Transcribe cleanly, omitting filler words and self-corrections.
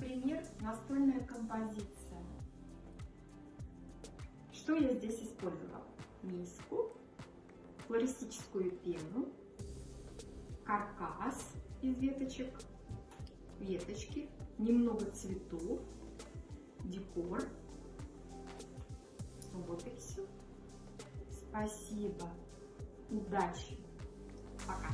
Например, настольная композиция. Что я здесь использовала? Миску, флористическую пену, каркас из веточек, веточки, немного цветов, декор. Вот и все. Спасибо. Удачи. Пока.